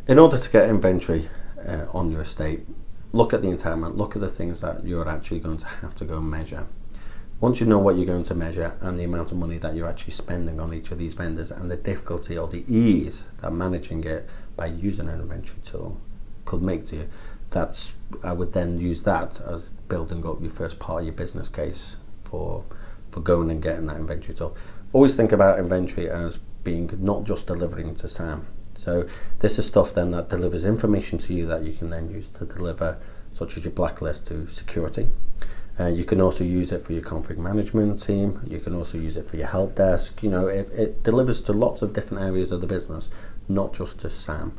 In order to get inventory on your estate, look at the entitlement, look at the things that you're actually going to have to go and measure. Once you know what you're going to measure and the amount of money that you're actually spending on each of these vendors and the difficulty or the ease that managing it by using an inventory tool could make to you, I would then use that as building up your first part of your business case for going and getting that inventory tool. Always think about inventory as being not just delivering to Sam. So this is stuff then that delivers information to you that you can then use to deliver, such as your blacklist to security. You can also use it for your config management team. You can also use it for your help desk. It delivers to lots of different areas of the business, not just to Sam.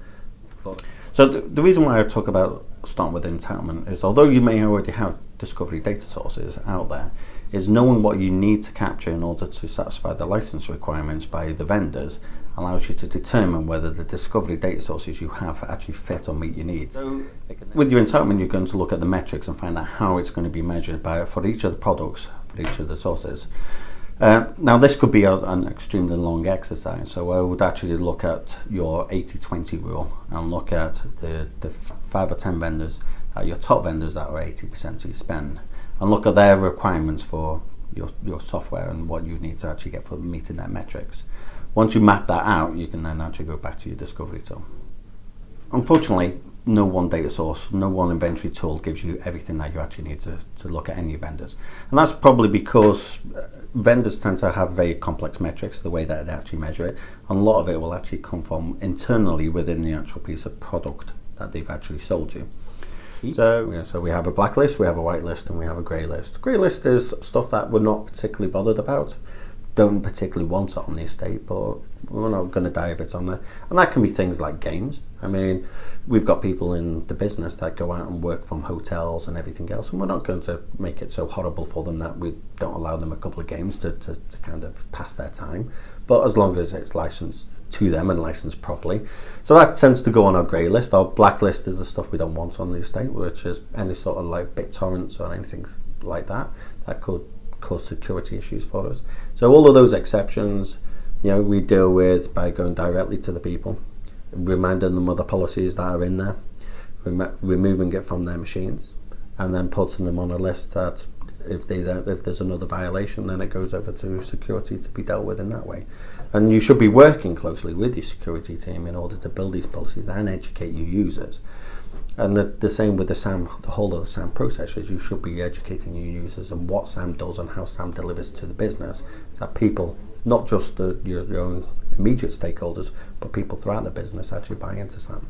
So the reason why I talk about starting with entitlement is, although you may already have discovery data sources out there, is knowing what you need to capture in order to satisfy the license requirements by the vendors allows you to determine whether the discovery data sources you have actually fit or meet your needs. So, with your entitlement, you're going to look at the metrics and find out how it's going to be measured for each of the products, for each of the sources. Now, this could be an extremely long exercise, so I would actually look at your 80-20 rule and look at the 5 or 10 vendors, your top vendors that are 80% of your spend, and look at their requirements for your software and what you need to actually get for meeting their metrics. Once you map that out, you can then actually go back to your discovery tool. Unfortunately, no one data source, no one inventory tool gives you everything that you actually need to look at any vendors. And that's probably because vendors tend to have very complex metrics, the way that they actually measure it. And a lot of it will actually come from internally within the actual piece of product that they've actually sold you. So we have a blacklist, we have a whitelist, and we have a grey list. Grey list is stuff that we're not particularly bothered about, don't particularly want it on the estate, but we're not going to dive it on there. And that can be things like games. I mean, we've got people in the business that go out and work from hotels and everything else, and we're not going to make it so horrible for them that we don't allow them a couple of games to kind of pass their time. But as long as it's licensed to them and licensed properly. So that tends to go on our grey list. Our blacklist is the stuff we don't want on the estate, which is any sort of like BitTorrents or anything like that could cause security issues for us. So all of those exceptions, we deal with by going directly to the people, reminding them of the policies that are in there, removing it from their machines, and then putting them on a list that if there's another violation, then it goes over to security to be dealt with in that way. And you should be working closely with your security team in order to build these policies and educate your users. And the same with the whole of the SAM process is you should be educating your users on what SAM does and how SAM delivers to the business. So that people, not just your own immediate stakeholders, but people throughout the business actually buy into SAM.